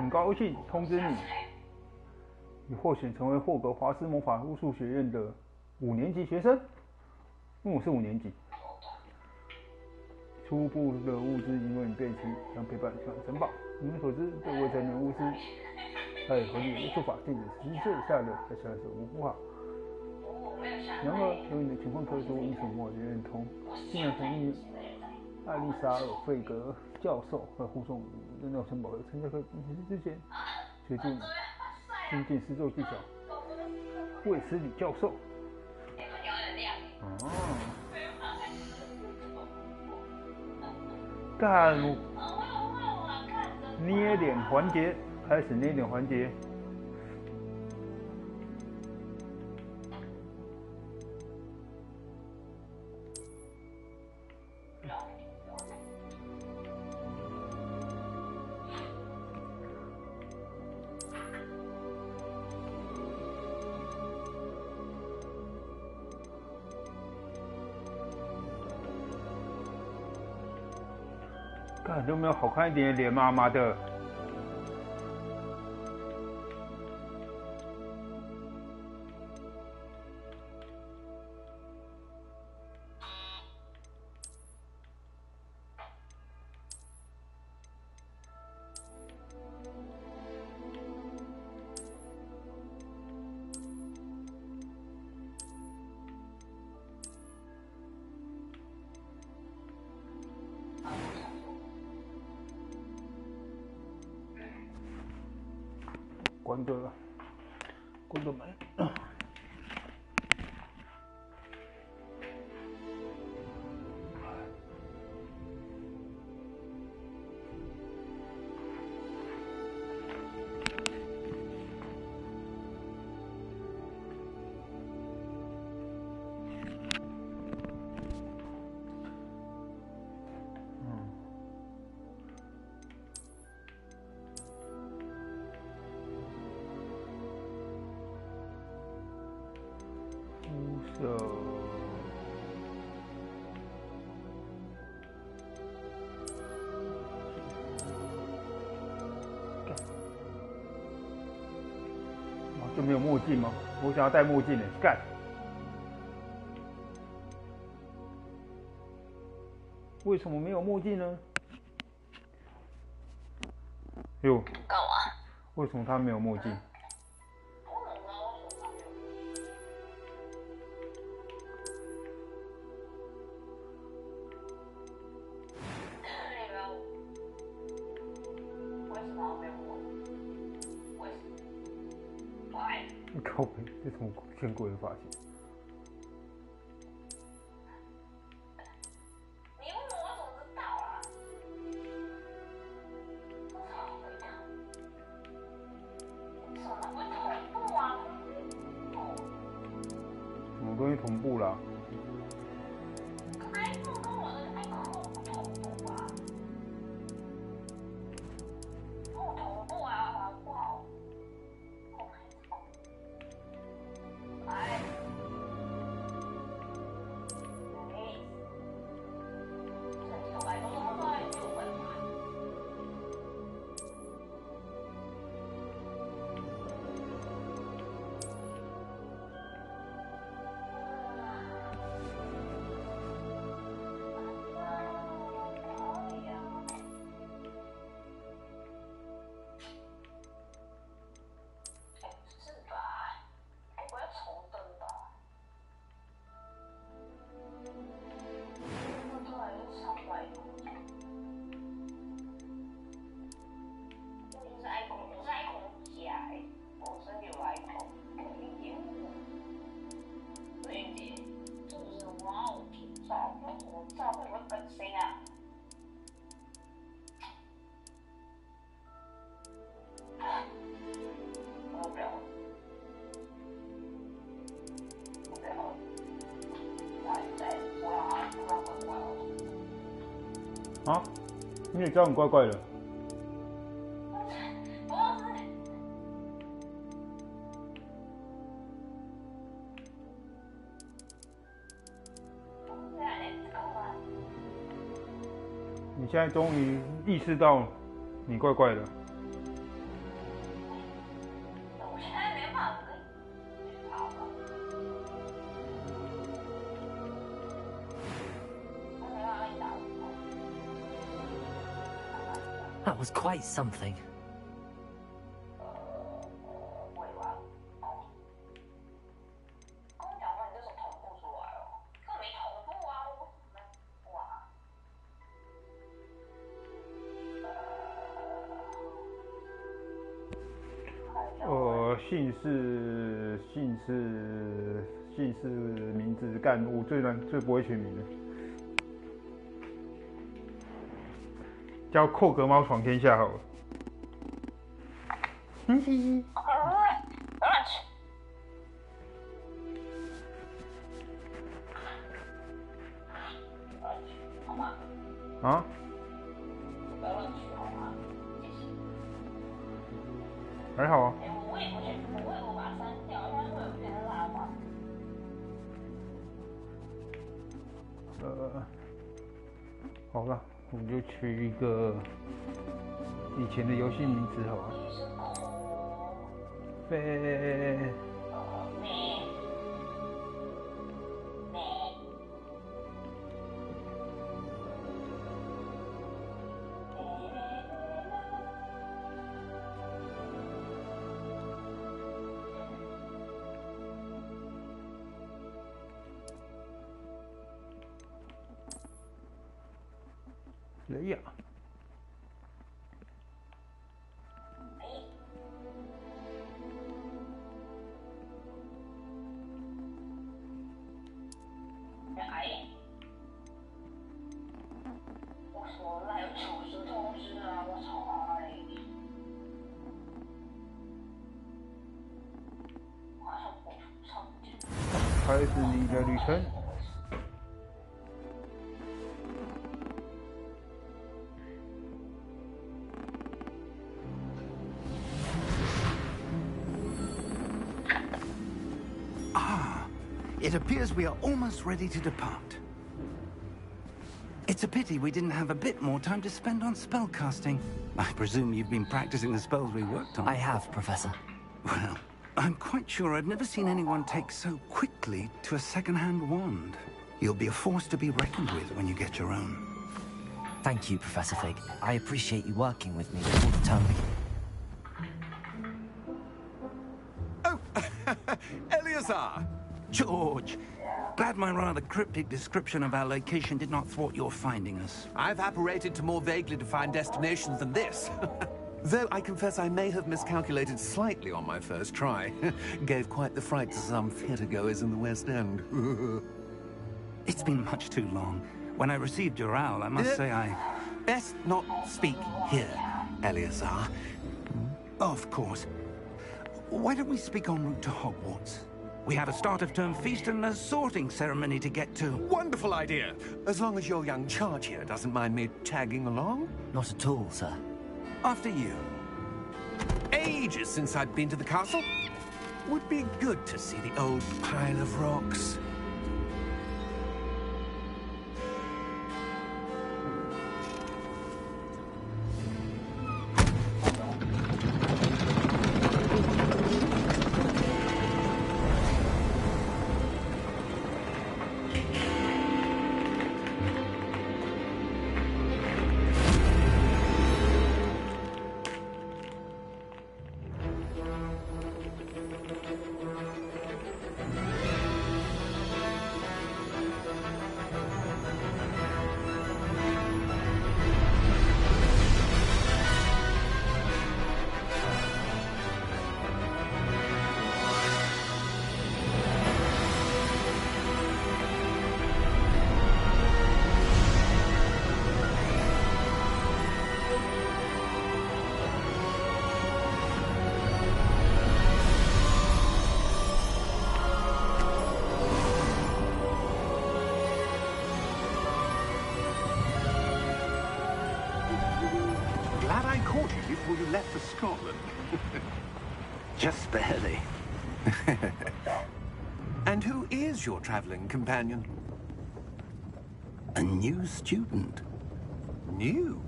很高兴通知你，你获选成为霍格华兹魔法巫术学院的5年级学生。因为我是5年级。初步的物资因为你备齐，将陪伴向城堡。你们所知，对未成年巫师在合理巫术法禁止10岁以下的在下手无法。然而，由于你的情况特殊，因此我决认同，竟然同意艾丽莎尔·费格教授和护送你扔到城堡的参加课比赛之前，决定精进施咒技巧。卫斯理教授。干捏脸环节，开始捏脸环节。干有没有好看一点的脸吗？妈的！关个门。就没有墨镜吗？我想要戴墨镜呢，干！为什么没有墨镜呢？哟，干嘛？为什么他没有墨镜？靠北，这什么见鬼的发型？你问我怎么知道啊？什么会同步啊？什么东西同步啦？iPhone 跟我的 iPhone 不同步啊？跟我同步啊，好不好？啊？你也觉得很怪怪的？你现在终于意识到你怪怪的。That was quite something. 我以为跟我讲话，你这手同步出来哦，根本没同步啊！姓氏名字干我最不会取名的，叫寇格猫闯天下好了。乱吃。好吗？啊？不要乱吃好吗？谢谢。还好啊。我会把它删掉，因为会有别的拉嘛。好了，我就取一个以前的游戏名字好了。飞。雷亚，我说赖有处置通知啊，我操！马上播出唱剧。开始你的旅程。It appears we are almost ready to depart. It's a pity we didn't have a bit more time to spend on spellcasting. I presume you've been practicing the spells we worked on. I have, Professor. Well, I'm quite sure I've never seen anyone take so quickly to a second-hand wand. You'll be a force to be reckoned with when you get your own. Thank you, Professor Fig. I appreciate you working with me before the term begins. Oh, Eleazar! George, glad my rather cryptic description of our location did not thwart your finding us. I've apparated to more vaguely defined destinations than this. Though I confess I may have miscalculated slightly on my first try. Gave quite the fright to some theatre-goers in the West End. It's been much too long. When I received your owl, I must say I... Best not speak here, Eleazar. Of course. Why don't we speak en route to Hogwarts? We have a start-of-term feast and a sorting ceremony to get to. Wonderful idea! As long as your young charge here doesn't mind me tagging along. Not at all, sir. After you. Ages since I'd been to the castle. Would be good to see the old pile of rocks. Glad I caught you before you left for Scotland. Just barely. And who is your traveling companion? A new student. New?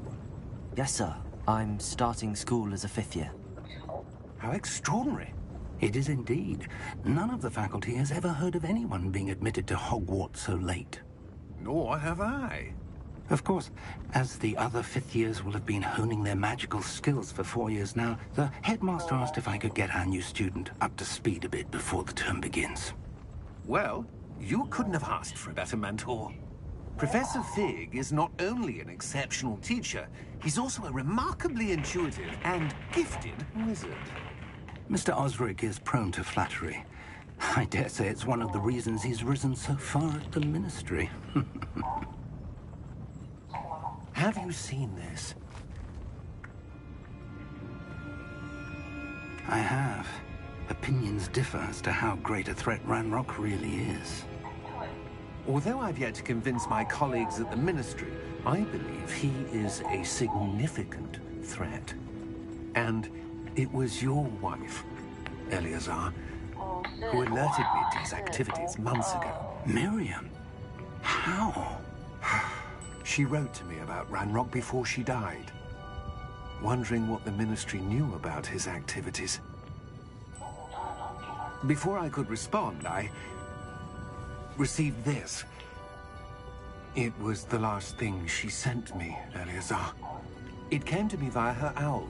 Yes, sir. I'm starting school as a 5th year. How extraordinary. It is indeed. None of the faculty has ever heard of anyone being admitted to Hogwarts so late. Nor have I. Of course, as the other fifth years will have been honing their magical skills for 4 years now, the headmaster asked if I could get our new student up to speed a bit before the term begins. Well, you couldn't have asked for a better mentor. Professor Fig is not only an exceptional teacher, he's also a remarkably intuitive and gifted wizard. Mr. Osric is prone to flattery. I dare say it's one of the reasons he's risen so far at the Ministry. Have you seen this? I have. Opinions differ as to how great a threat Ranrock really is. Although I've yet to convince my colleagues at the Ministry, I believe he is a significant threat. And it was your wife, Eleazar, who alerted me to his activities months ago. Miriam? How? She wrote to me about Ranrock before she died, wondering what the Ministry knew about his activities. Before I could respond, I received this. It was the last thing she sent me, Eleazar. It came to me via her owl,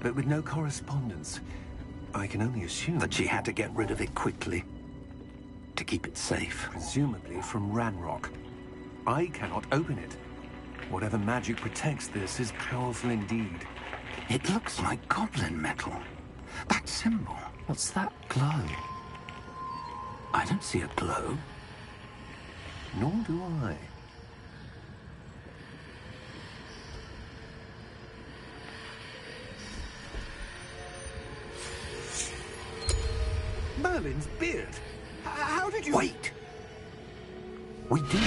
but with no correspondence. I can only assume that she had to get rid of it quickly to keep it safe. Presumably from Ranrock. I cannot open it. Whatever magic protects this is powerful indeed. It looks like goblin metal. That symbol. What's that glow? I don't see a glow. Nor do I. Merlin's beard. How did you... Wait! We did...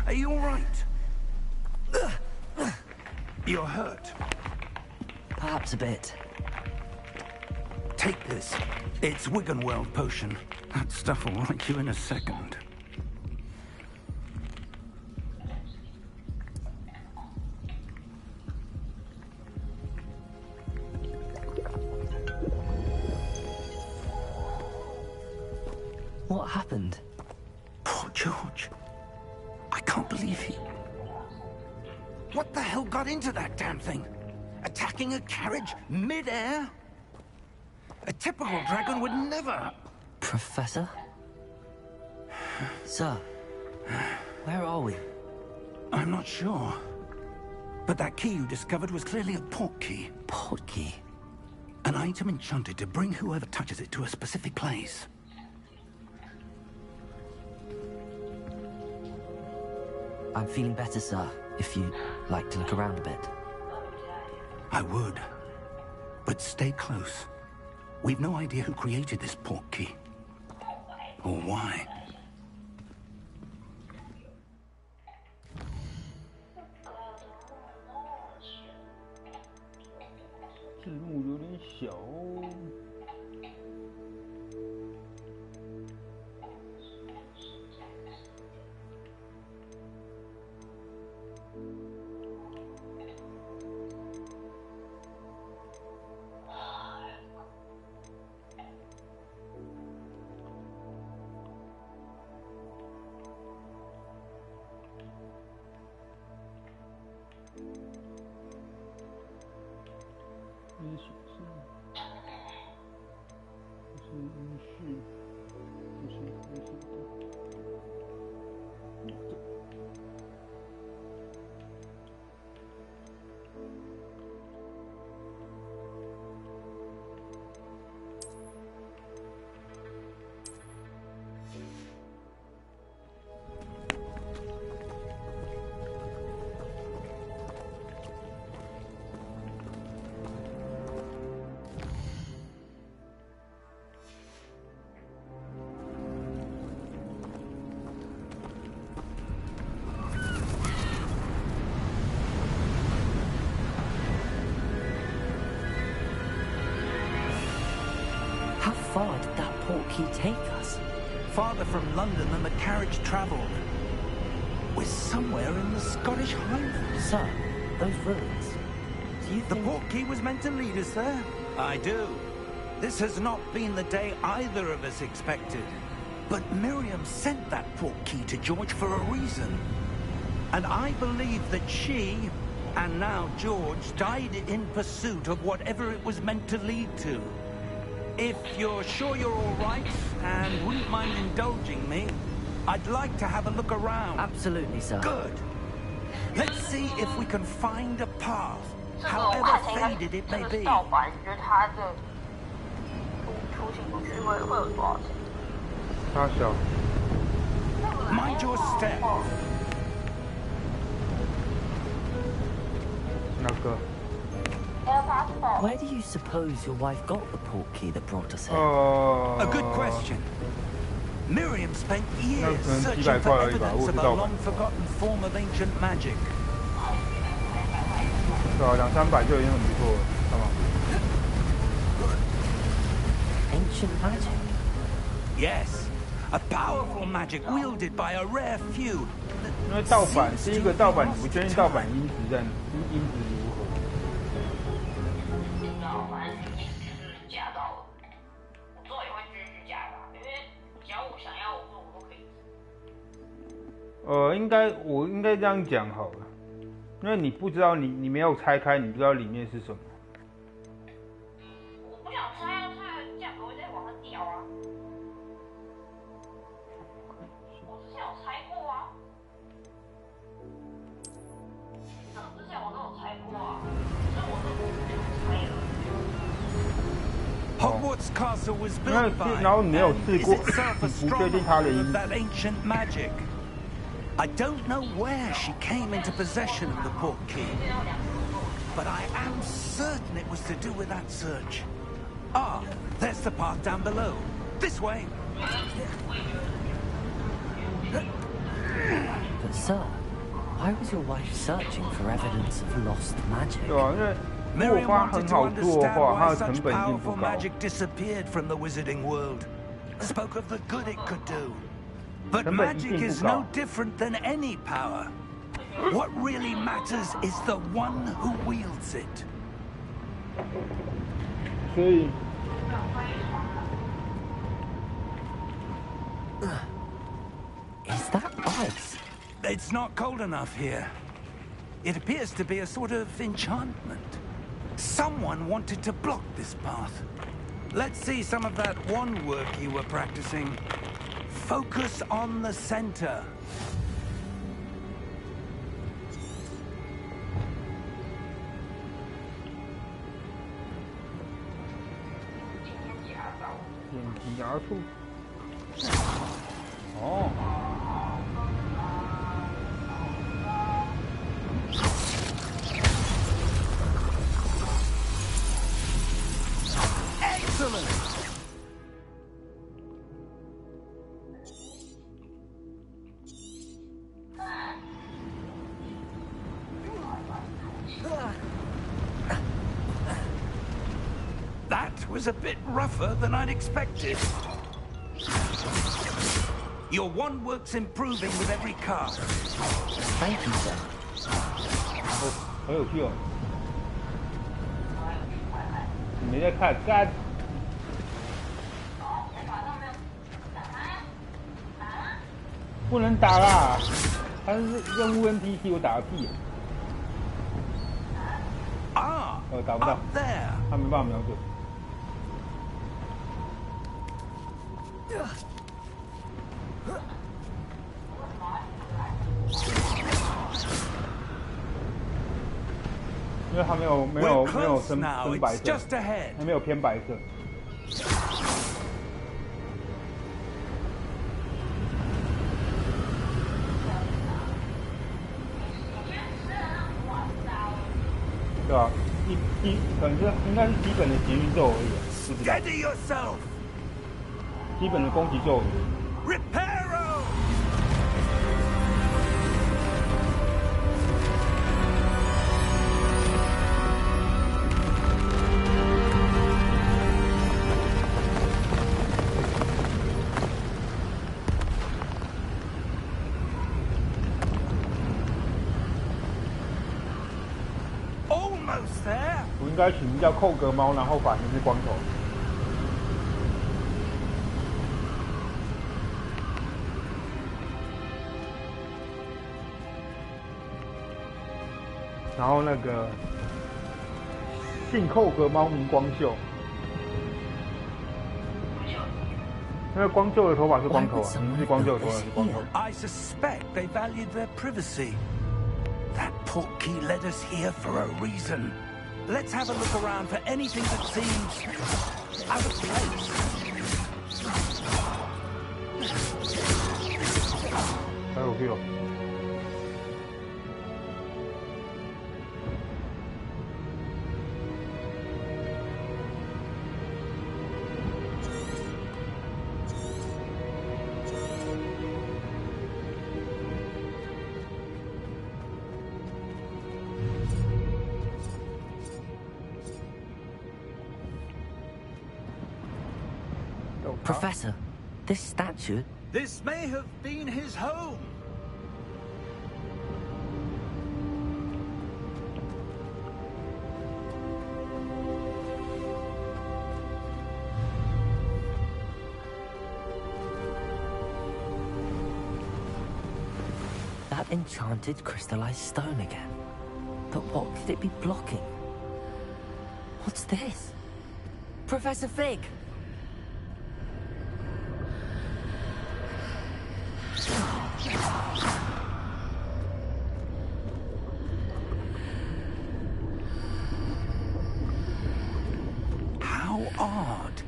Are you all right? You're hurt. Perhaps a bit. Take this. It's Wiggenweld potion. That stuff will right you in a second. What happened? Poor George. I can't believe he... What the hell got into that damn thing? Attacking a carriage mid-air? A typical dragon would never... Professor? Sir, where are we? I'm not sure. But that key you discovered was clearly a port key. Port key? An item enchanted to bring whoever touches it to a specific place. I'm feeling better, sir, if you'd like to look around a bit. I would. But stay close. We've no idea who created this port key. Or why.字幕有点小哦。也许是，不是允许，不是开始的。How far did that portkey take us? Farther from London than the carriage travelled. We're somewhere in the Scottish Highlands. Sir, those ruins. Do you The think... portkey was meant to lead us there? I do. This has not been the day either of us expected. But Miriam sent that portkey to George for a reason. And I believe that she, and now George, died in pursuit of whatever it was meant to lead to. If you're sure you're all right, and wouldn't mind indulging me, I'd like to have a look around. Absolutely, sir. Good. Let's see if we can find a path, however faded it may be. 盗版就是它的出行出去会有多少钱？他小， Mind your step. 那个 Where do you suppose your wife got the portkey that brought us here? A good question. Miriam spent years searching for evidence of a long-forgotten form of ancient magic. 对啊，200-300就已经很不错了，干嘛？ Ancient magic? Yes, a powerful magic wielded by a rare few. 因为盗版，第一个盗版，你不确定盗版音质如何？盗版是假到了，我之后也会继续加吧，因为只要我想要，我都可以。我应该这样讲好了，因为你不知道你没有拆开，你不知道里面是什么。我不想拆啊，拆了价格会再往上掉啊。我之前有拆过啊，之前我都有拆过啊，所以我都不想拆了。Hogwarts Castle was built by, 然后你没有试 and 过， is itself a 你不确定它的 stronghold 音 of 质。 that ancient magic. I don't know where she came into possession of the portkey, but I am certain it was to do with that search. Ah, there's the path down below. This way. But sir, why was your wife searching for evidence of lost magic? 对啊，因为如果 Miriam 它 wanted 很 to 好做的 understand 话，它 why 的成 such 本一定不 powerful 高。 magic disappeared from the wizarding world. Spoke of the good it could do. But 成本一 magic 定不 is 高 no。different than any power. What really matters is the one who wields it. 所以 Is that ice? It's not cold enough here. It appears to be a sort of enchantment. Someone wanted to block this path. Let's see some of that wand work you were practicing. Focus on the center. Oh. Excellent! That was a bit rougher than I'd expected. Your wand work's improving with every cast. Thank you, sir. 好有趣哦！你没在看，干！不能打啦！他是任务 NPC， 我打个屁！ Ah, 打不到 up，there. 他没办法瞄准。因为它没有深白色， Just ahead. 它没有偏白色。对吧？可能是应该是基本的捷运咒而已，不知道。 Steady yourself. 基本的攻击咒语。 Reparo. 应该取名叫寇格猫，然后发型是光头。然后那个姓寇格猫名光秀，那个光秀的头发是光头啊，名字是光秀的头发是光头。I suspect they valued their privacy. That portkey led us here for a reason. Let's have a look around for anything that seems out of place. 还有屁哦！ Professor, this statue... This may have been his home. That enchanted crystallized stone again. But what could it be blocking? What's this? Professor Fig! How odd.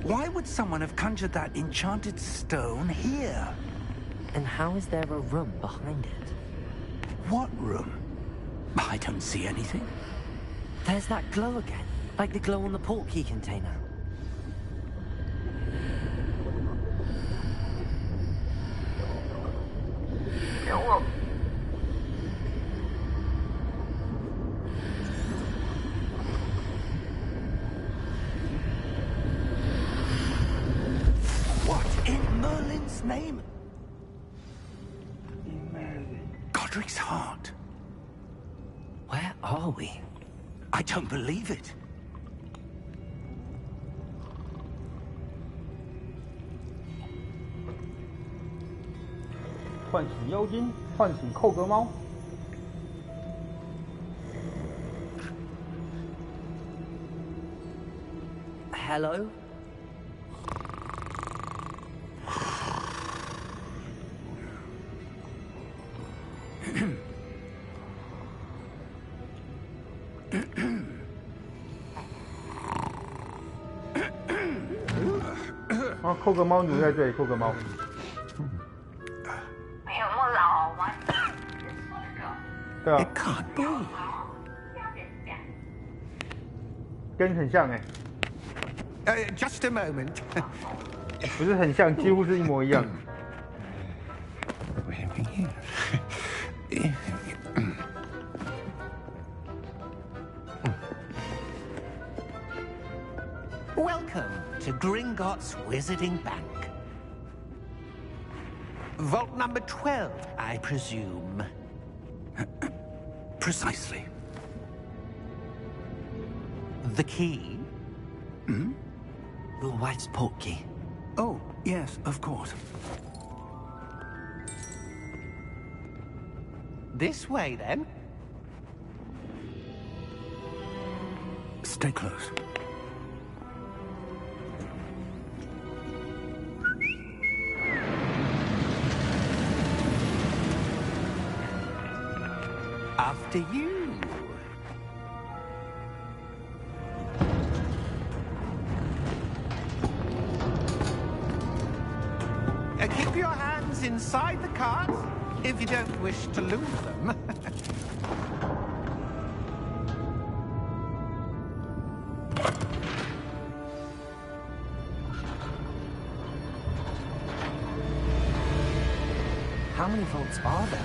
Why would someone have conjured that enchanted stone here? And how is there a room behind it? What room? I don't see anything. There's that glow again, like the glow on the portkey container. What in Merlin's name? Godric's heart. Where are we? I don't believe it. 唤醒妖精，唤醒寇格猫。Hello?啊，寇格猫奴在这里，寇格猫。没有那么老吗？对啊， It can't be. 跟很像哎， Just a moment. 不是很像，几乎是一模一样。 Welcome to Gringotts Wizarding Bank. Vault number 12, I presume. Precisely. The key? Your wife's portkey. Oh, yes, of course. This way, then. Stay close. After you. Keep your hands inside the cart if you don't wish to lose them. How many vaults are there?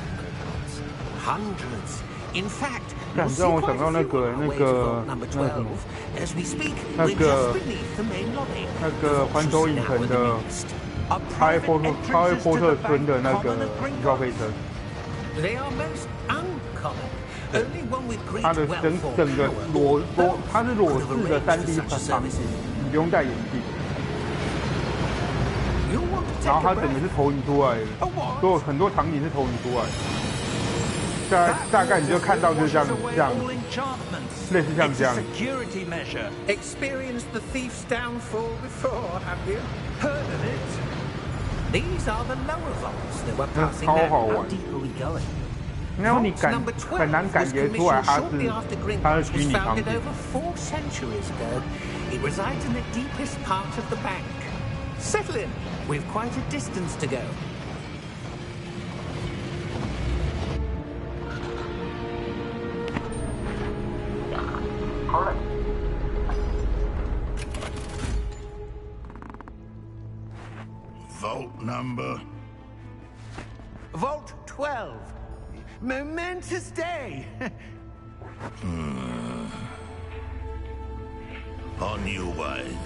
Hundreds. In fact, 让 you'll see 让我 quite 想 a 到那 few 个 on our 那 way to 个 vault 那 number 个什么 12. As we speak, 那 we're 个 just beneath the main lobby. 那个环球影城的 A 哈利 private 波特 entrances to the 村的 bank 那个 common at 预告 Gringotts. 飞车， They are most uncommon. Only one with great 它的 wealth 整 or 整个 power. 它是裸视的3D 场景，你不用戴眼镜， You want to 然后 take 它 a 整个 breath? 是投影出来的， A what? 都有很多场景是投影出来的，大概你就看到就是这样，类似像这样。 Security measure. Experienced the thief's downfall before, have you? Heard of it? These are the lower vaults that we're passing 超好 now. 玩， Deep are we going? 然后你很难感觉出来它是 虚拟场 founded 景。 over 4 centuries ago. It resides in the deepest part of the bank. Settle in. We've quite a distance to go. Vault number. Vault 12. Momentous day. On your way.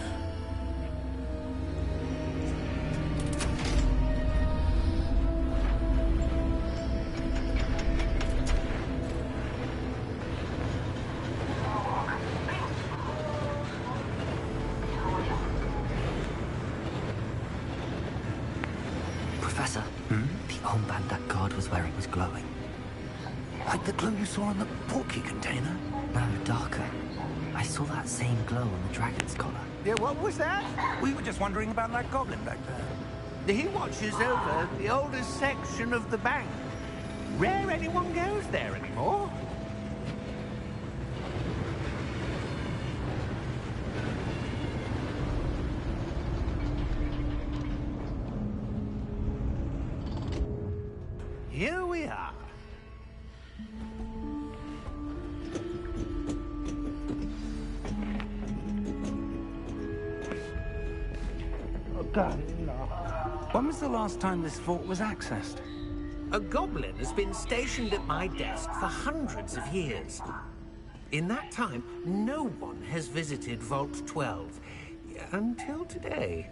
Professor, the armband that guard was wearing was glowing. Like the glow you saw on the porky container? No, darker. I saw that same glow on the dragon's collar. Yeah, what was that? We were just wondering about that goblin back there. He watches over the oldest section of the bank. Rare anyone goes there anymore. Here we are. When was the last time this vault was accessed? A goblin has been stationed at my desk for hundreds of years. In that time, no one has visited Vault 12. Until today.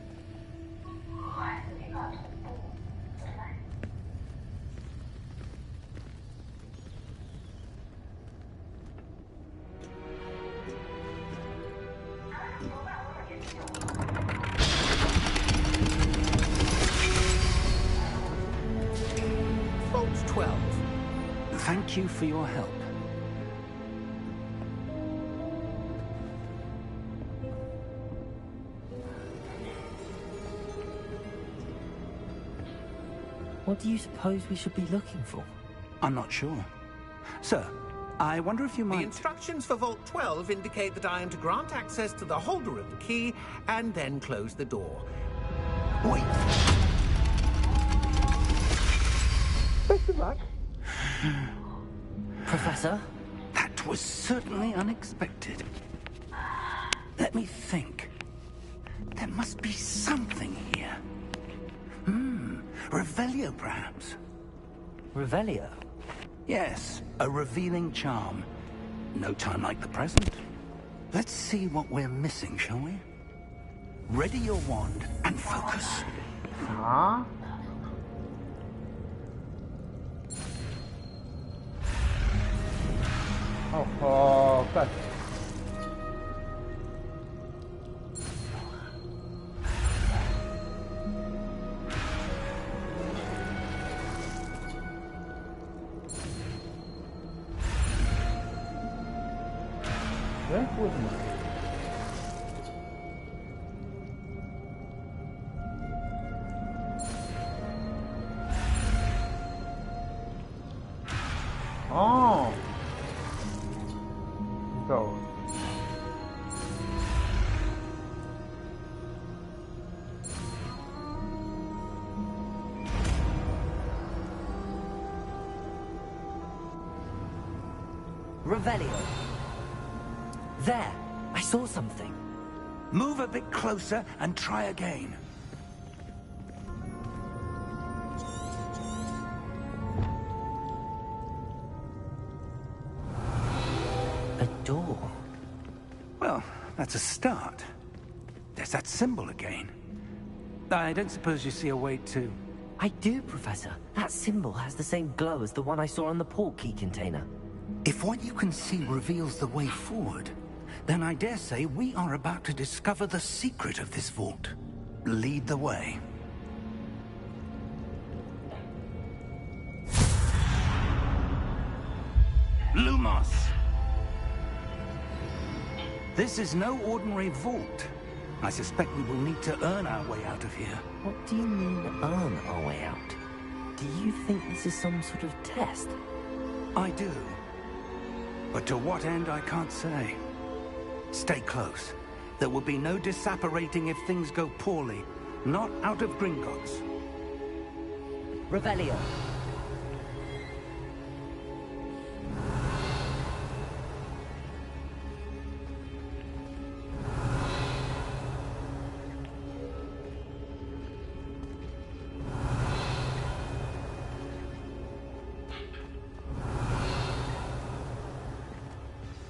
Vault 12. Thank you for your help. What do you suppose we should be looking for? I'm not sure. Sir, I wonder if you The might... instructions for Vault 12 indicate that I am to grant access to the holder of the key and then close the door. Wait. Best of luck. Professor? That was certainly unexpected. Let me think. There must be something here. Revelio, perhaps? Revelio? Yes, a revealing charm. No time like the present. Let's see what we're missing, shall we? Ready your wand and focus. Ah. Oh, God. Eh? 为什么？哦，知道了。Revelio. There, I saw something. Move a bit closer and try again. A door. Well, that's a start. There's that symbol again. I don't suppose you see a way to... I do, Professor. That symbol has the same glow as the one I saw on the port key container. If what you can see reveals the way forward, then I dare say we are about to discover the secret of this vault. Lead the way. Lumos! This is no ordinary vault. I suspect we will need to earn our way out of here. What do you mean, earn our way out? Do you think this is some sort of test? I do. But to what end, I can't say. Stay close. There will be no disapparating if things go poorly. Not out of Gringotts. Revelio.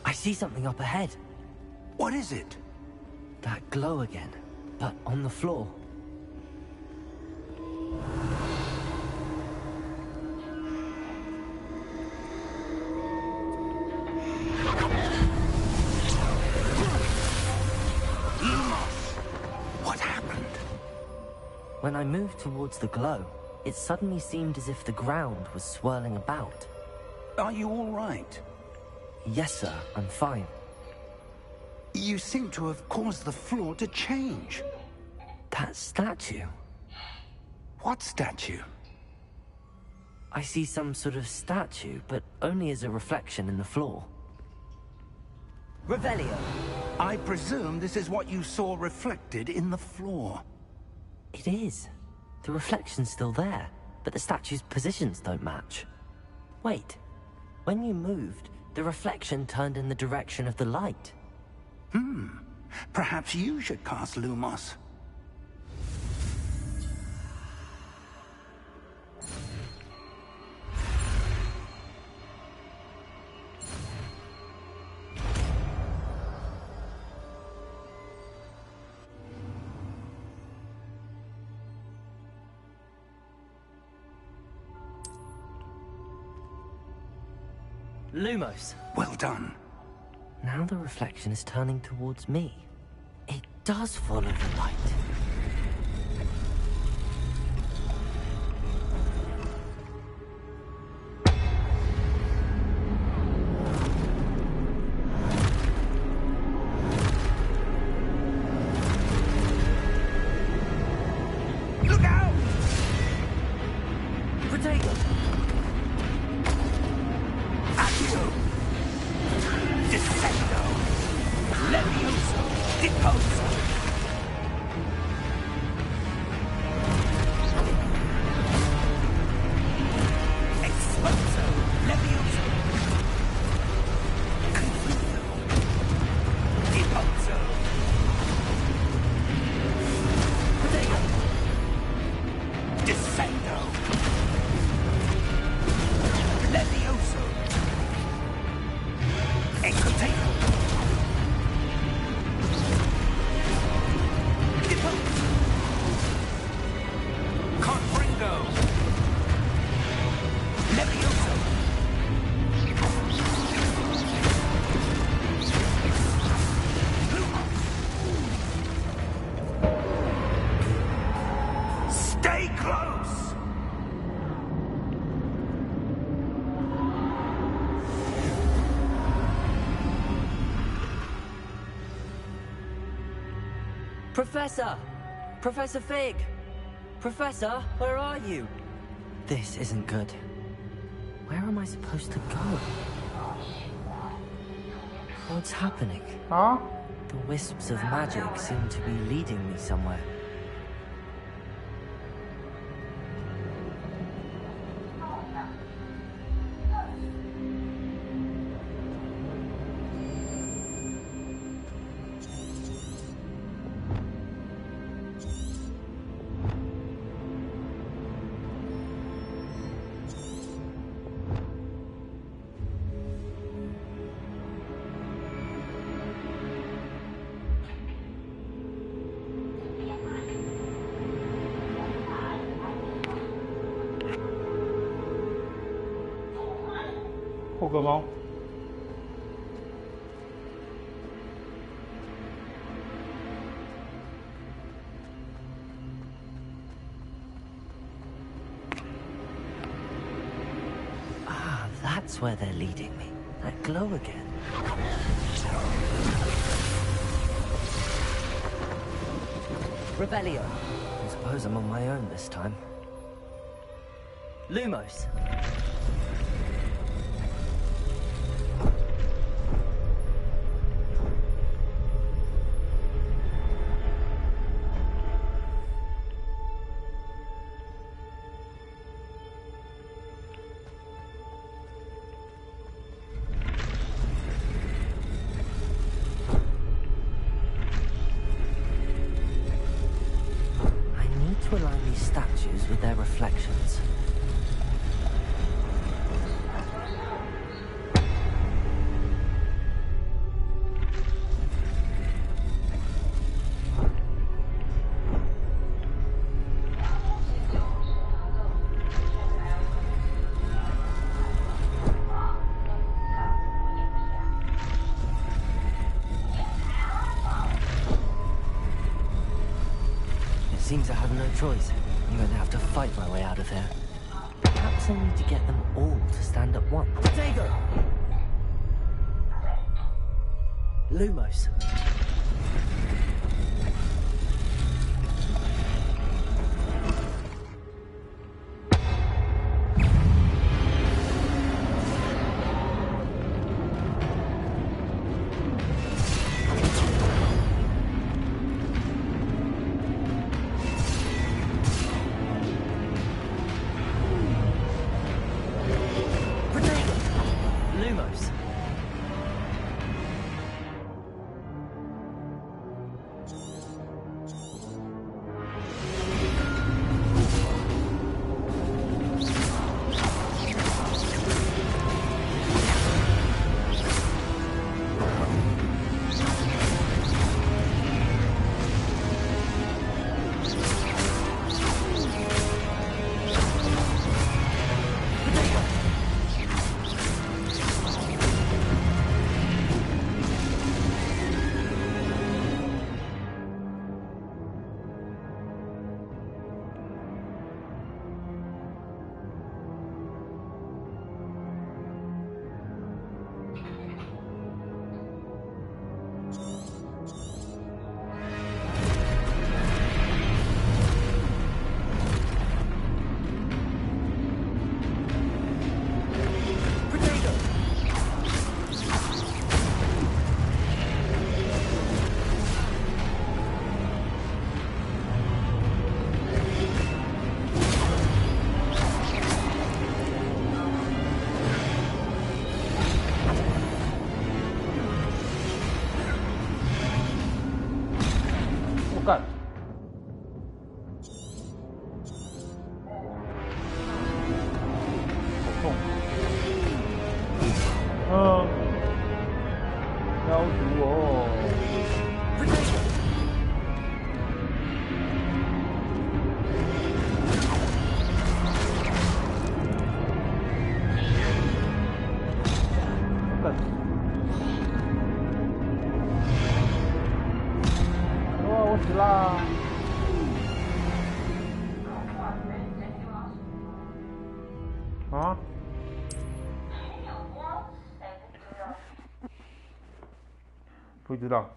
I see something up ahead. What is it? That glow again, but on the floor. What happened? When I moved towards the glow, it suddenly seemed as if the ground was swirling about. Are you all right? Yes, sir, I'm fine. You seem to have caused the floor to change. That statue. What statue? I see some sort of statue, but only as a reflection in the floor. Revelio. I presume this is what you saw reflected in the floor. It is. The reflection's still there, but the statue's positions don't match. Wait. When you moved, the reflection turned in the direction of the light. Perhaps you should cast Lumos. Lumos. Well done. Now the reflection is turning towards me. It does follow the light. Look out! Potato! Accio! Descendo! Levioso! Deposo! Exposo! Levioso! Confuso! Deposo! Potato! Descendo! Levioso! Expotato! Depose! Confringo! Levioso! Stay close! Professor! Professor Fig! Professor, where are you? This isn't good. Where am I supposed to go? What's happening? Huh? The wisps of magic seem to be leading me somewhere.霍格猫。where they're leading me. That glow again. Revelio. I suppose I'm on my own this time. Lumos. To align these statues with their reflections. Seems I have no choice. I'm going to have to fight my way out of here. Perhaps I need to get them all to stand up once. Dago! Lumos. Lumos.啊？不知道。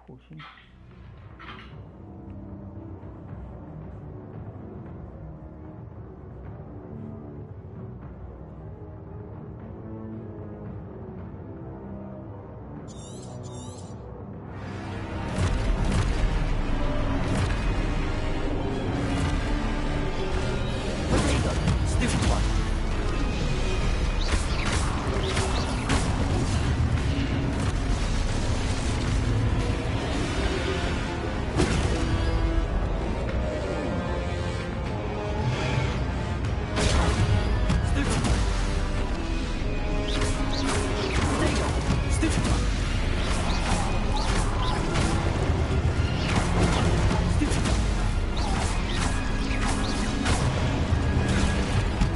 破心。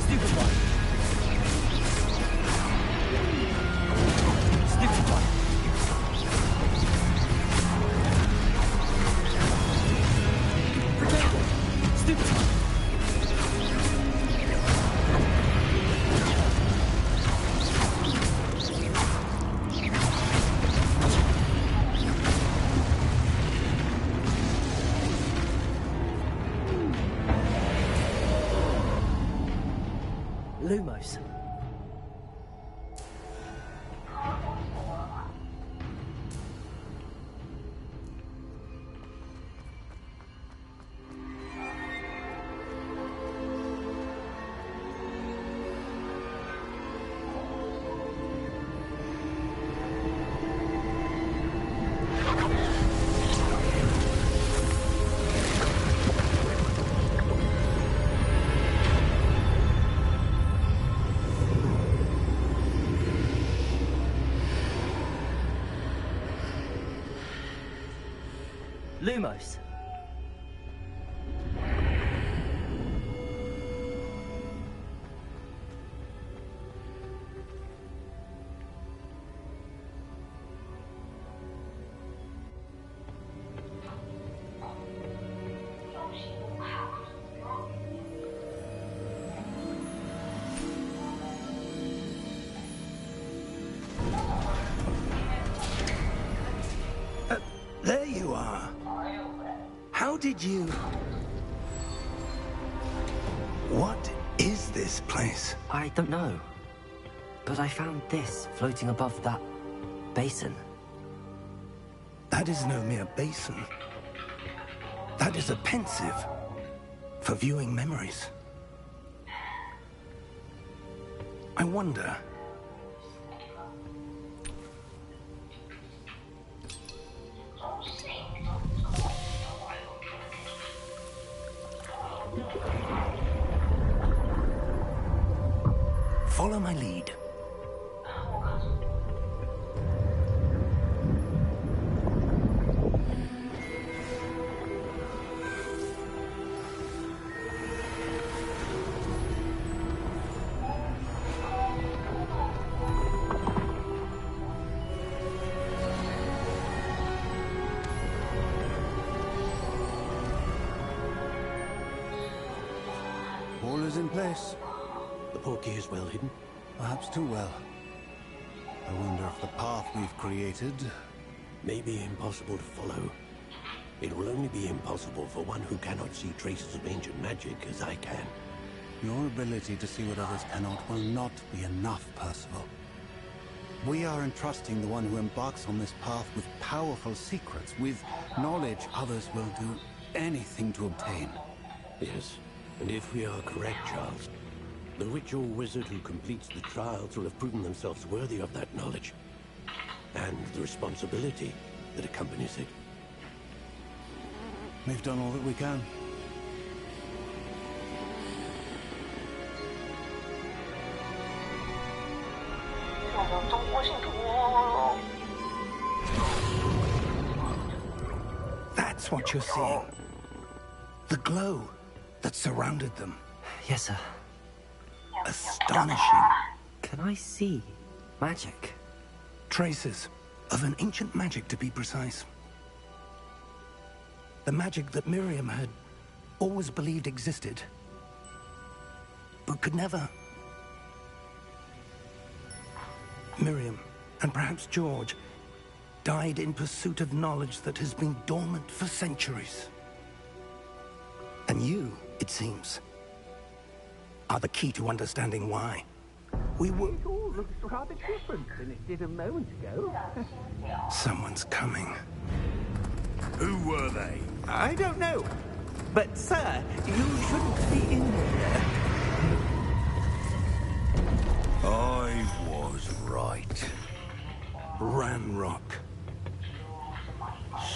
Stupid one. Lumos. Lumos. There you are. How did you... What is this place? I don't know. But I found this floating above that basin. That is no mere basin. That is a pensive for viewing memories. I wonder... Follow my lead. All is in place. The portkey is well hidden. Perhaps too well. I wonder if the path we've created... May be impossible to follow. It will only be impossible for one who cannot see traces of ancient magic as I can. Your ability to see what others cannot will not be enough, Percival. We are entrusting the one who embarks on this path with powerful secrets, with knowledge others will do anything to obtain. Yes, and if we are correct, Charles, the witch or wizard who completes the trials will have proven themselves worthy of that knowledge, and the responsibility that accompanies it. We've done all that we can. That's what you're seeing. The glow that surrounded them. Yes, sir. Astonishing. Can I see magic? Traces of an ancient magic, to be precise. The magic that Miriam had always believed existed, but could never. Miriam, and perhaps George, died in pursuit of knowledge that has been dormant for centuries. And you, it seems, are the key to understanding why. We were... It all looks rather different than it did a moment ago. Someone's coming. Who were they? I don't know. But, sir, you shouldn't be in here. I was right. Ranrock.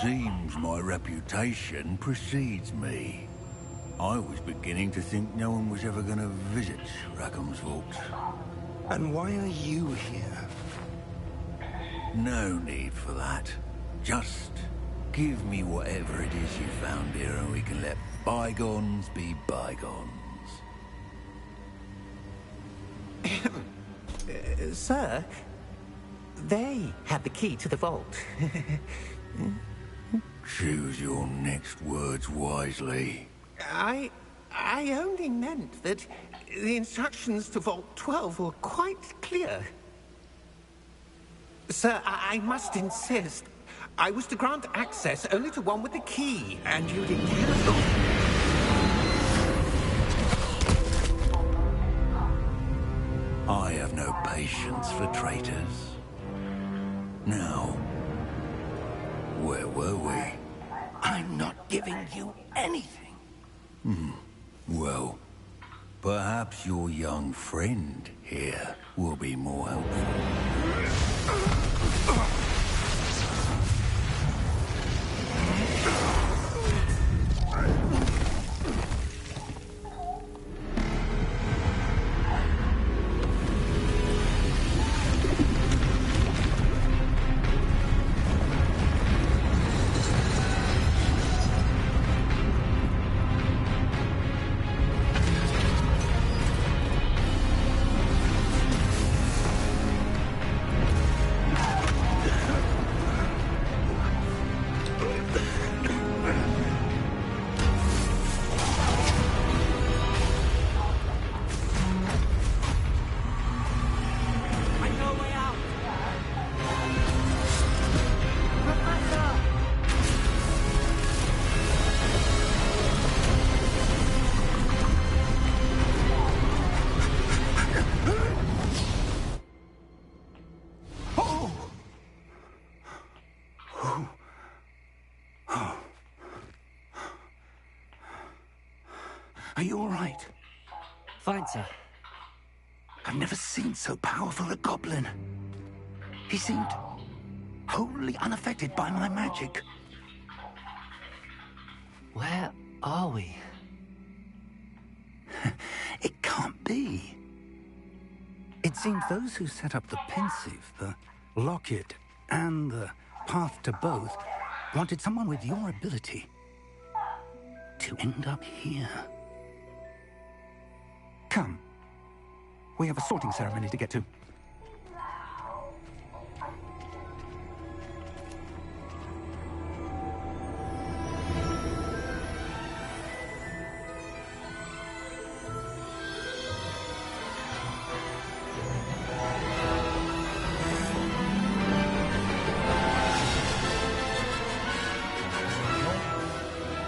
Seems my reputation precedes me. I was beginning to think no one was ever going to visit Rackham's vault. And why are you here? No need for that. Just give me whatever it is you found here and we can let bygones be bygones. Sir, they had the key to the vault. Choose your next words wisely. I only meant that the instructions to Vault 12 were quite clear. Sir, I must insist. I was to grant access only to one with the key, and you didn't I have no patience for traitors. Now, where were we? I'm not giving you anything. Well, perhaps your young friend here will be more helpful. Are you all right? Fine, sir. I've never seen so powerful a goblin. He seemed wholly unaffected by my magic. Where are we? It can't be. It seems those who set up the pensive, the locket, and the path to both wanted someone with your ability to end up here. Come. We have a sorting ceremony to get to.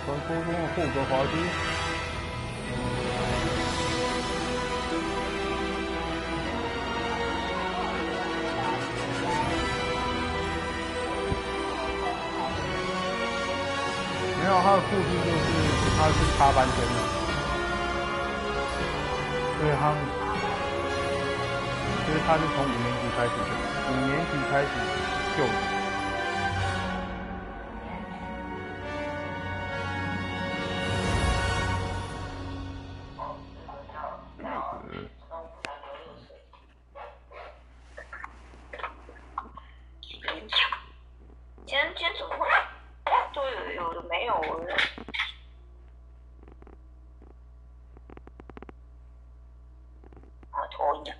传说中的霍格华兹。没有，他的故事就是他是插班生的，所以他是从5年级开始的，5年级开始就读。今天怎么会都有的没有了？啊，头痒。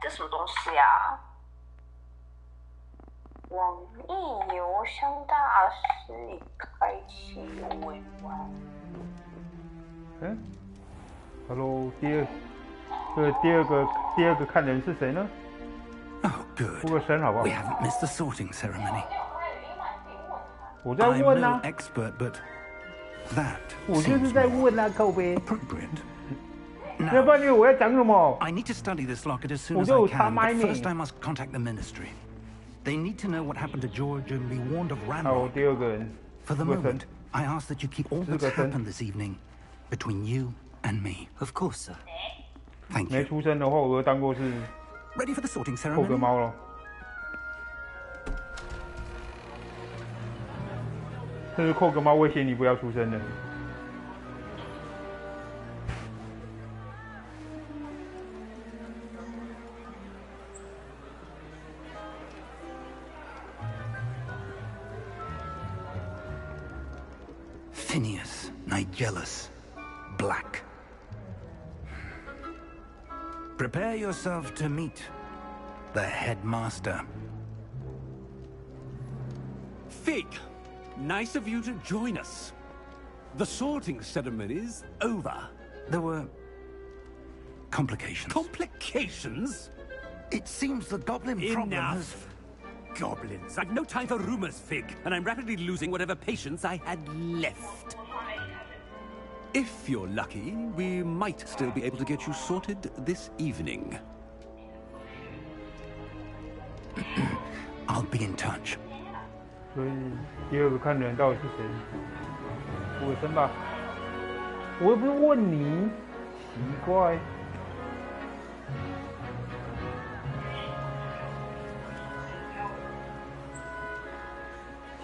这什么东西啊？网易邮箱大师已开启委婉。Hello， 第二个看人是谁呢？ Oh, good. 出个声好不好？ We haven't missed the sorting ceremony. 我在问啊。 I'm no expert, but that 我就是在问啊，靠背。 appropriate. 要不然你以为我要讲什么？ I need to study this locket as soon as I can, but first I must contact the ministry. They need to know what happened to George and be warned of Rambo. 第二个人。 For the moment, I ask that you keep all that's happened this evening between you and me. Of course, sir. Thank you. 没出生的话，我就当过是 Ready for the sorting 霍格 ceremony? 猫了。这是霍格猫威胁你不要出生的。 Phineas, Nigellus, Black. Prepare yourself to meet the headmaster. Fig, nice of you to join us. The sorting ceremony's over. There were complications. Complications? It seems the goblin problem has... Goblins. I've no time for rumors, Fig, and I'm rapidly losing whatever patience I had left. If you're lucky, we might still be able to get you sorted this evening. I'll be in touch. 所以第二个看人到底是谁？我生吧，我又不是问你，奇怪。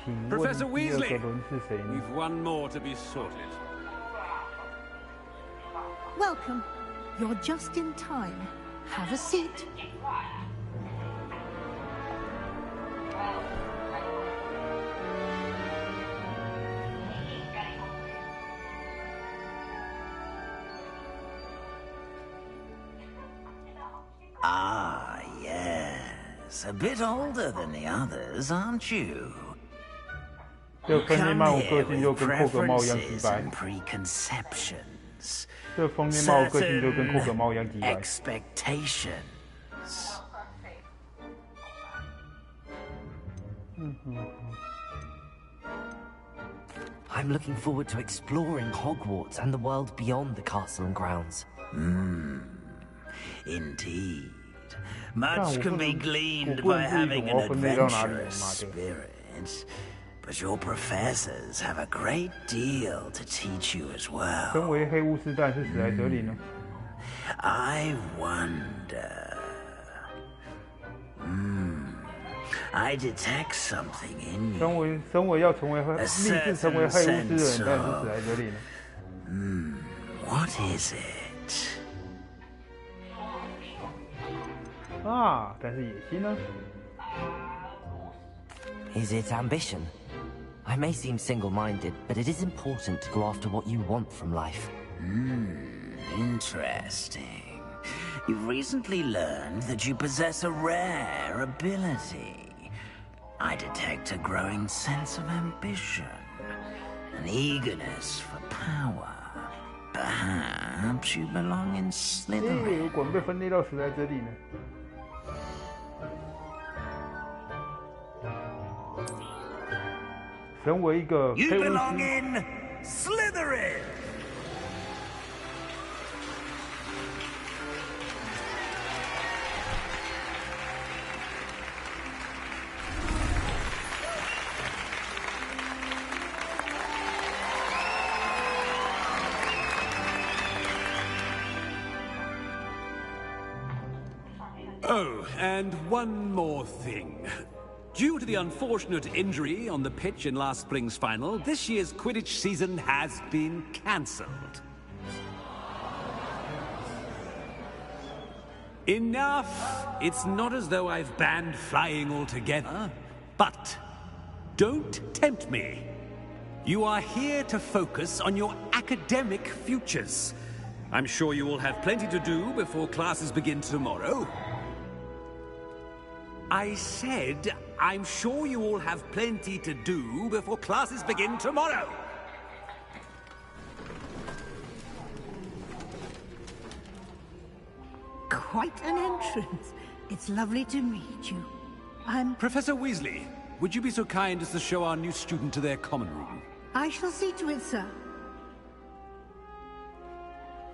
请问 Professor 第二个 Weasley, 轮是谁呢？ we've one more to be sorted. Welcome. You're just in time. Have a seat. Ah, yes. A bit older than the others, aren't you? 这个分类 Come 帽我个 here 性就 with 跟寇格猫一样鸡 preferences 掰。 and preconceptions. 这个封面帽个性就跟寇格猫一样鸡掰。 Expectations. I'm looking forward to exploring Hogwarts and the world beyond the castle and grounds. Indeed. Much can be gleaned by having an adventurous spirit. But your professors have a great deal to teach you as 身 well. 为黑巫师，但是史莱哲林呢？ I wonder. I detect something in 身为要成为立志成为黑巫师的人，但是史莱哲林呢？ What is it? 啊，但是野心呢？ Is it ambition? I may seem single-minded, but it is important to go after what you want from life. Interesting. You've recently learned that you possess a rare ability. I detect a growing sense of ambition, an eagerness for power. Perhaps you belong in 哎， Slytherin. 如果被分类到史莱哲林呢？ 身为一个 You 黑巫 belong 师， in Slytherin! Oh, and one more thing. Due to the unfortunate injury on the pitch in last spring's final, this year's Quidditch season has been cancelled. Enough! It's not as though I've banned flying altogether, but don't tempt me. You are here to focus on your academic futures. I'm sure you will have plenty to do before classes begin tomorrow. I said, I'm sure you all have plenty to do before classes begin tomorrow. Quite an entrance. It's lovely to meet you. I'm... Professor Weasley, would you be so kind as to show our new student to their common room? I shall see to it, sir.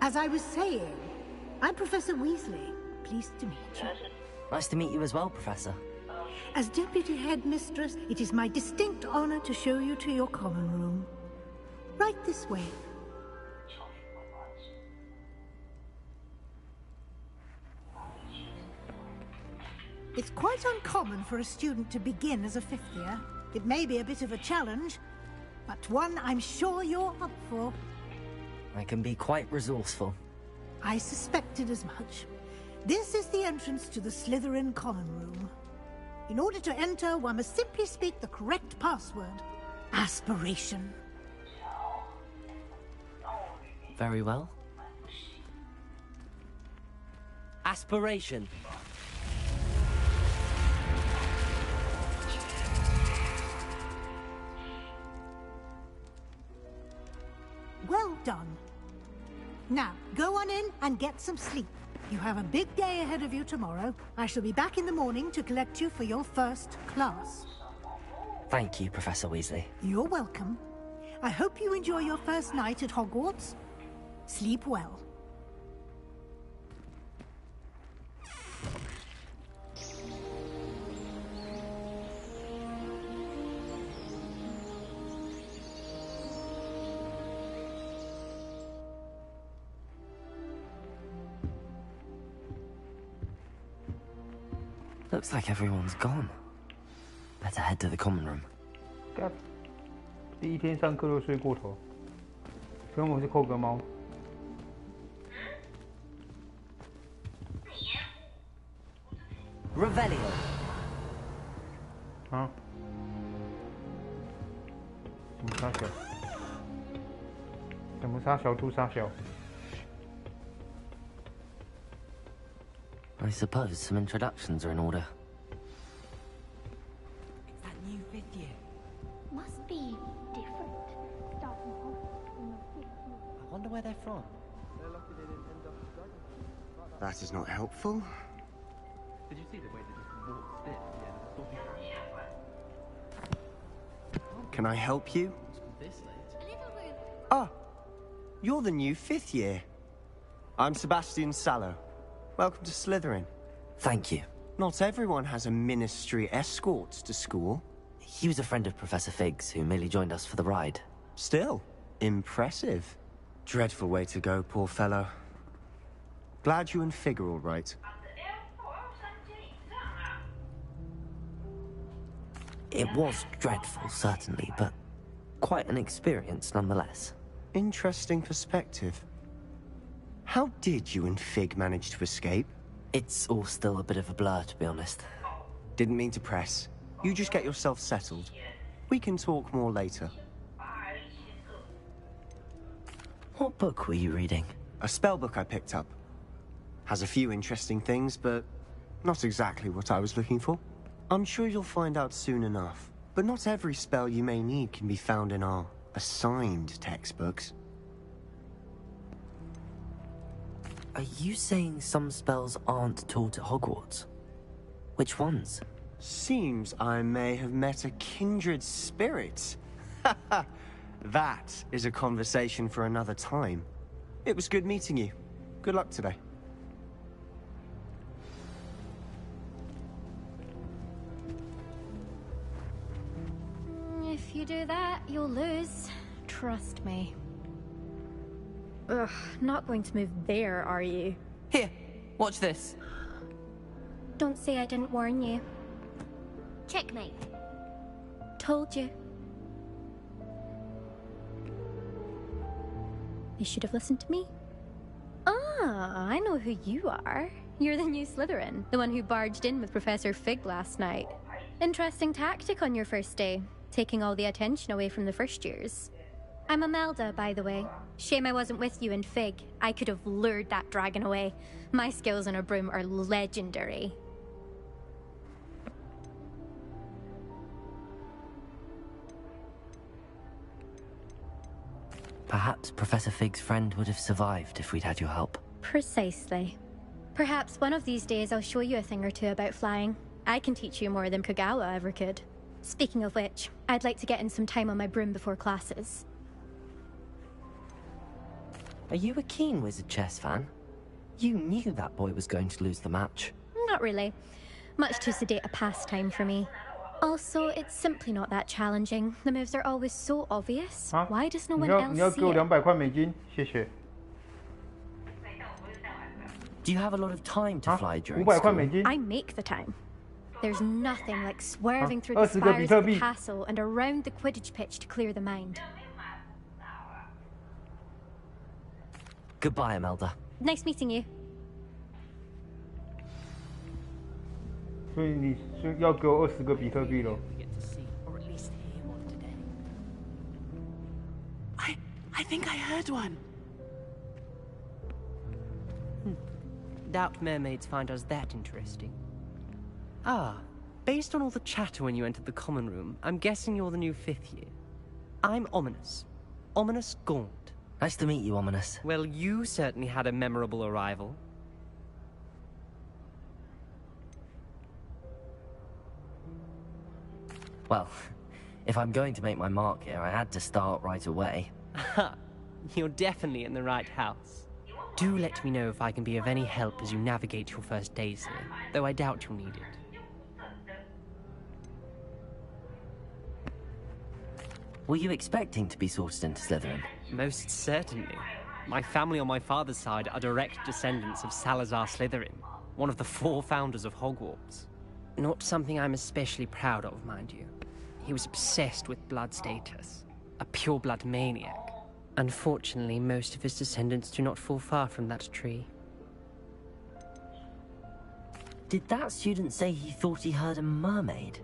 As I was saying, I'm Professor Weasley. Pleased to meet you. Nice to meet you as well, Professor. As Deputy Headmistress, it is my distinct honor to show you to your common room. Right this way. It's quite uncommon for a student to begin as a fifth year. It may be a bit of a challenge, but one I'm sure you're up for. I can be quite resourceful. I suspected as much. This is the entrance to the Slytherin common room. In order to enter, one must simply speak the correct password. Aspiration. Very well. aspiration. Well done. Now, go on in and get some sleep. You have a big day ahead of you tomorrow. I shall be back in the morning to collect you for your first class. Thank you, Professor Weasley. You're welcome. I hope you enjoy your first night at Hogwarts. Sleep well. Looks like everyone's gone. Better head to the common room. 第一天上课都睡过头，跟我是扣个猫。Revelio. 啊？什么杀小？什么杀小？兔杀小？ I suppose some introductions are in order. It's that new 5th year. Must be different. Starting off in the 5th year. I wonder where they're from. That is not helpful. Did you see the way they just walked stiff at the end of the story? Can I help you? This late? Ah, you're the new 5th year. I'm Sebastian Sallow. Welcome to Slytherin. Thank you. Not everyone has a ministry escort to school. He was a friend of Professor Fig's who merely joined us for the ride. Still, impressive. Dreadful way to go, poor fellow. Glad you and Fig are all right. It was dreadful, certainly, but quite an experience nonetheless. Interesting perspective. How did you and Fig manage to escape? It's all still a bit of a blur, to be honest. Didn't mean to press. You just get yourself settled. We can talk more later. What book were you reading? A spell book I picked up. Has a few interesting things, but not exactly what I was looking for. I'm sure you'll find out soon enough. But not every spell you may need can be found in our assigned textbooks. Are you saying some spells aren't taught at Hogwarts? Which ones? Seems I may have met a kindred spirit. That is a conversation for another time. It was good meeting you. Good luck today. If you do that, you'll lose. Trust me. Ugh, not going to move there, are you? Here, watch this. Don't say I didn't warn you. Checkmate. Told you. You should have listened to me. Ah, I know who you are. You're the new Slytherin, the one who barged in with Professor Fig last night. Interesting tactic on your first day, taking all the attention away from the first years. I'm Imelda, by the way. Shame I wasn't with you in Fig. I could have lured that dragon away. My skills on a broom are legendary. Perhaps Professor Fig's friend would have survived if we'd had your help. Precisely. Perhaps one of these days I'll show you a thing or two about flying. I can teach you more than Kogawa ever could. Speaking of which, I'd like to get in some time on my broom before classes. Are you a keen Wizard chess fan? You knew that boy was going to lose the match. Not really. Much too sedate a pastime for me. Also, it's simply not that challenging. The moves are always so obvious. Why does no one else see it? 你要给我200块美金，谢谢。 Do you have a lot of time to fly during 500块美金。 I make the time. There's nothing like swerving through the spires of the castle and around the Quidditch pitch to clear the mind. Goodbye, Imelda. Nice meeting you. 所以你要给我20个比特币咯。 I think I heard one. Doubt mermaids find us that interesting. Ah, based on all the chatter when you entered the common room, I'm guessing you're the new 5th year. I'm Ominous. Ominous Gaunt. Nice to meet you, Ominous. Well, you certainly had a memorable arrival. Well, if I'm going to make my mark here, I had to start right away. Ha! You're definitely in the right house. Do let me know if I can be of any help as you navigate your first days here, though I doubt you'll need it. Were you expecting to be sorted into Slytherin? Most certainly. My family on my father's side are direct descendants of Salazar Slytherin, one of the 4 founders of Hogwarts. Not something I'm especially proud of, mind you. He was obsessed with blood status, a pure-blood maniac. Unfortunately, most of his descendants do not fall far from that tree. Did that student say he thought he heard a mermaid?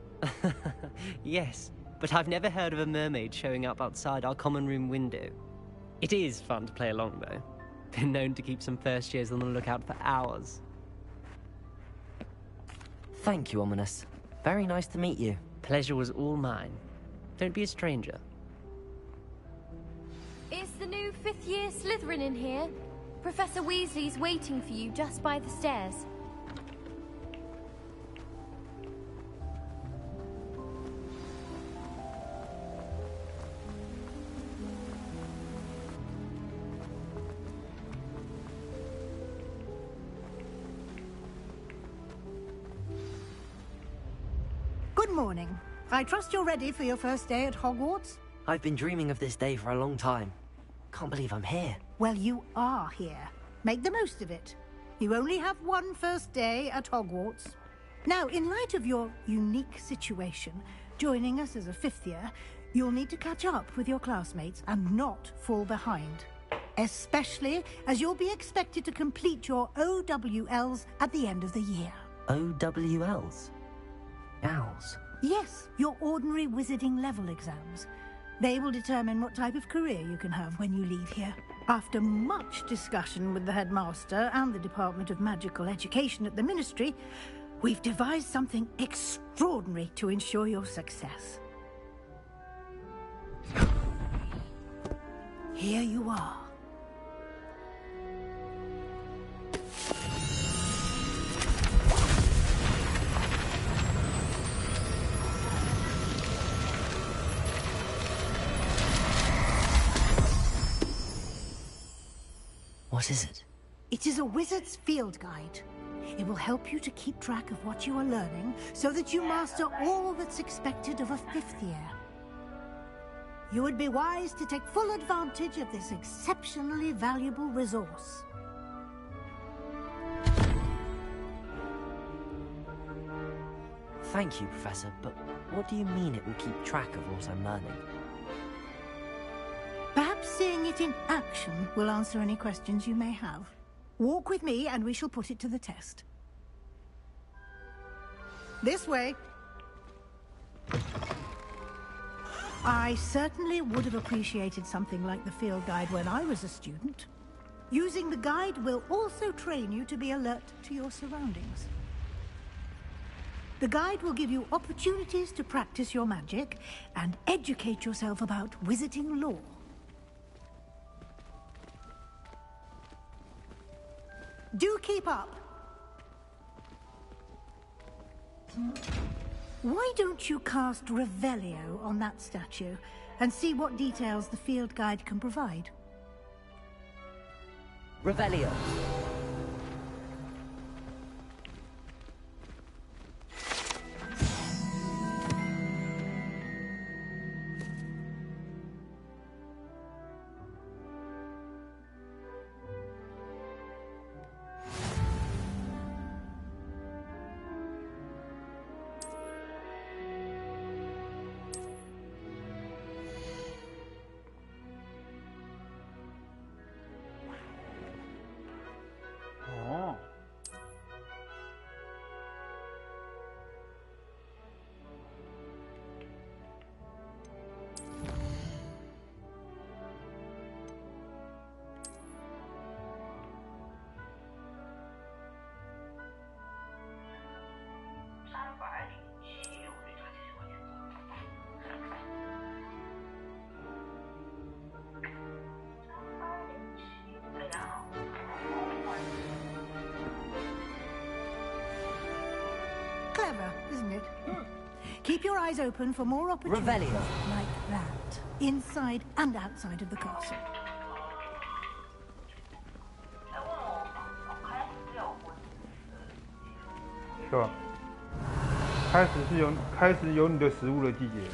Yes, but I've never heard of a mermaid showing up outside our common room window. It is fun to play along, though. Been known to keep some first years on the lookout for hours. Thank you, Ominous. Very nice to meet you. Pleasure was all mine. Don't be a stranger. Is the new 5th year Slytherin in here? Professor Weasley's waiting for you just by the stairs. Good morning. I trust you're ready for your first day at Hogwarts? I've been dreaming of this day for a long time. Can't believe I'm here. Well, you are here. Make the most of it. You only have one first day at Hogwarts. Now, in light of your unique situation, joining us as a 5th year, you'll need to catch up with your classmates and not fall behind. Especially as you'll be expected to complete your OWLs at the end of the year. OWLs? Owls? Yes, your ordinary wizarding level exams. They will determine what type of career you can have when you leave here. After much discussion with the headmaster and the Department of Magical Education at the Ministry, we've devised something extraordinary to ensure your success. Here you are. What is it? It is a wizard's field guide. It will help you to keep track of what you are learning so that you master all that's expected of a 5th year. You would be wise to take full advantage of this exceptionally valuable resource. Thank you, Professor, but what do you mean it will keep track of what I'm learning? Perhaps seeing it in action will answer any questions you may have. Walk with me and we shall put it to the test. This way. I certainly would have appreciated something like the field guide when I was a student. Using the guide will also train you to be alert to your surroundings. The guide will give you opportunities to practice your magic and educate yourself about wizarding lore. Do keep up. Why don't you cast Revelio on that statue and see what details the field guide can provide? Revelio. Clever, isn't it? Keep your eyes open for more opportunities Revelio. like that, inside and outside of the castle. 是吧？开始有你的食物的季节了。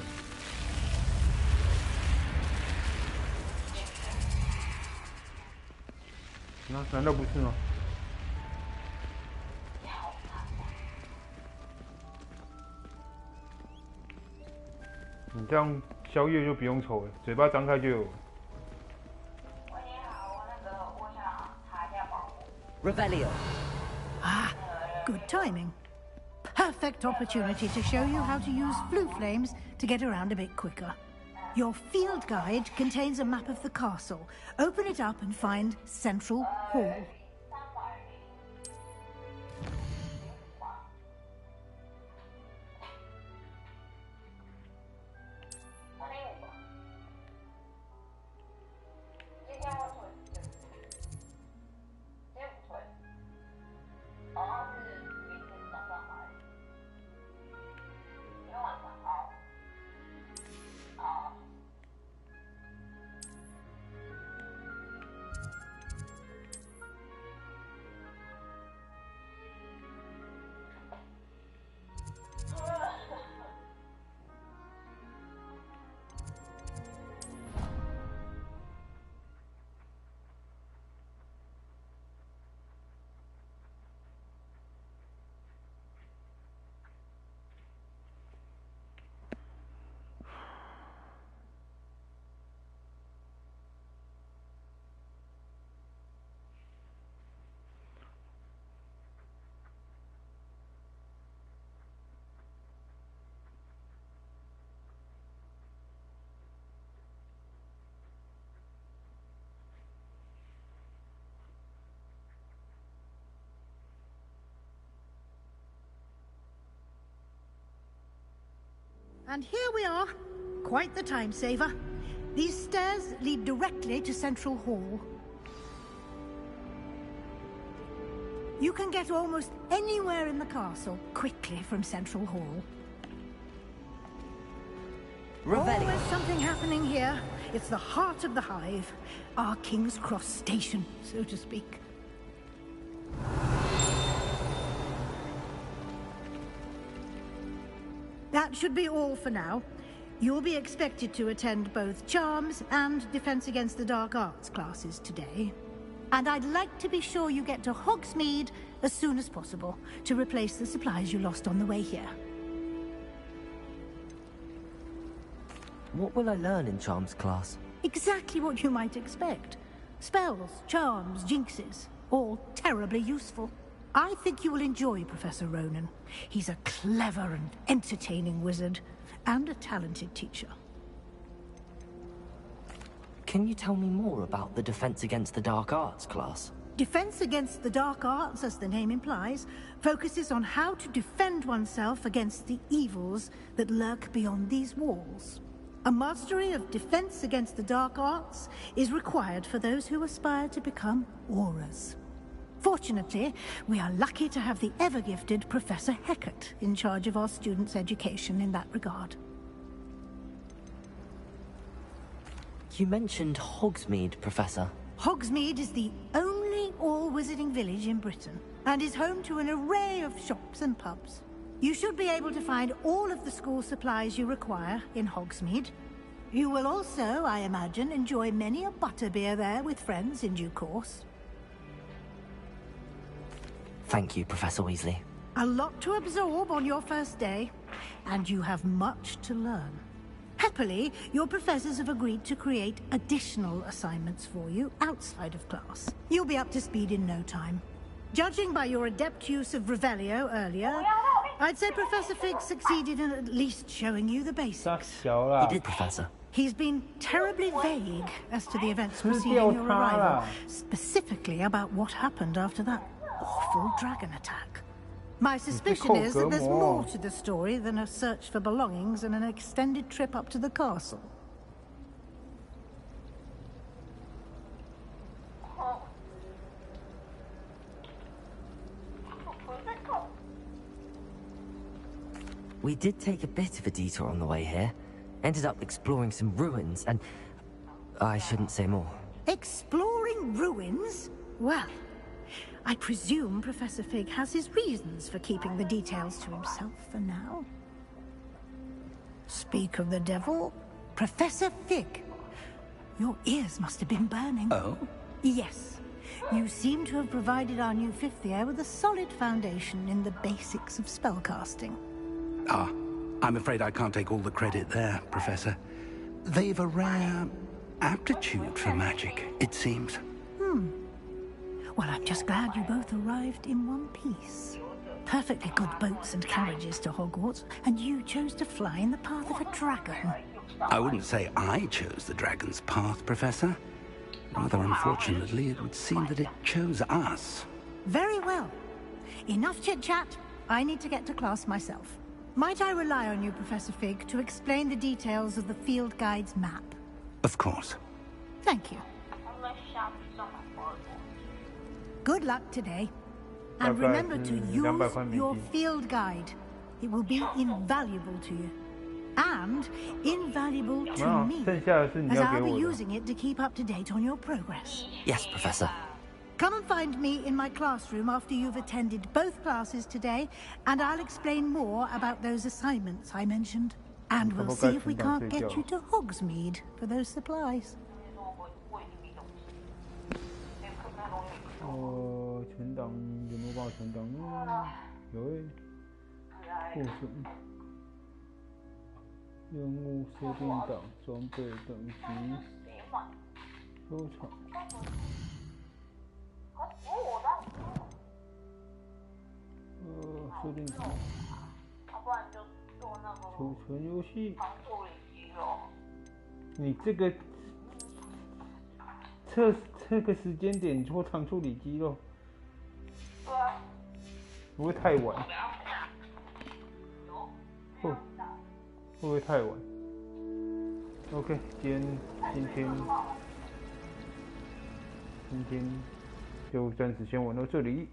难道不是吗？你这样宵夜就不用抽了，嘴巴张开就有。喂，你好，我想查一下宝物。 Revelio. Ah, good timing. Perfect opportunity to show you how to use flue flames to get around a bit quicker. Your field guide contains a map of the castle. Open it up and find Central Hall. And here we are. Quite the time saver. These stairs lead directly to Central Hall. You can get almost anywhere in the castle quickly from Central Hall. Always something happening here. It's the heart of the hive. Our King's Cross station, so to speak. That should be all for now. You'll be expected to attend both Charms and Defense Against the Dark Arts classes today. And I'd like to be sure you get to Hogsmeade as soon as possible to replace the supplies you lost on the way here. What will I learn in Charms class? Exactly what you might expect. Spells, charms, jinxes, all terribly useful. I think you will enjoy Professor Ronan. He's a clever and entertaining wizard, and a talented teacher. Can you tell me more about the Defense Against the Dark Arts class? Defense Against the Dark Arts, as the name implies, focuses on how to defend oneself against the evils that lurk beyond these walls. A mastery of Defense Against the Dark Arts is required for those who aspire to become Aurors. Fortunately, we are lucky to have the ever-gifted Professor Hecat in charge of our students' education in that regard. You mentioned Hogsmeade, Professor. Hogsmeade is the only all-wizarding village in Britain, and is home to an array of shops and pubs. You should be able to find all of the school supplies you require in Hogsmeade. You will also, I imagine, enjoy many a butterbeer there with friends in due course. Thank you, Professor Weasley. A lot to absorb on your first day, and you have much to learn. Happily, your professors have agreed to create additional assignments for you outside of class. You'll be up to speed in no time. Judging by your adept use of Revelio earlier, I'd say Professor Fig succeeded in at least showing you the basics. He did, Professor. He's been terribly vague as to the events preceding your arrival, specifically about what happened after that awful dragon attack. My suspicion is that there's more to the story than a search for belongings and an extended trip up to the castle. we did take a bit of a detour on the way here. Ended up exploring some ruins, and I shouldn't say more. Exploring ruins? Well, I presume Professor Fig has his reasons for keeping the details to himself for now. Speak of the devil, Professor Fig. Your ears must have been burning. Oh? Yes. You seem to have provided our new fifth year with a solid foundation in the basics of spellcasting. Ah, I'm afraid I can't take all the credit there, Professor. They've a rare aptitude for magic, it seems. Well, I'm just glad you both arrived in one piece. Perfectly good boats and carriages to Hogwarts, and you chose to fly in the path of a dragon. I wouldn't say I chose the dragon's path, Professor. Rather unfortunately, it would seem that it chose us. Very well. Enough chit-chat. I need to get to class myself. Might I rely on you, Professor Fig, to explain the details of the field guide's map? Of course. Thank you. Good luck today. And remember to use your field guide. It will be invaluable to you. And invaluable to me, as I'll be using it to keep up to date on your progress. Yes, Professor. Come and find me in my classroom after you've attended both classes today, and I'll explain more about those assignments I mentioned. And we'll see if we can't get you to Hogsmeade for those supplies. 存档有没有办法存档呢？有诶，库存、任务设定档、装备等级、收藏。设定档。储存游戏。你这个测个时间点做长处理肌肉。 会不会太晚？会不会太晚 ？OK， 今天就暂时先玩到这里。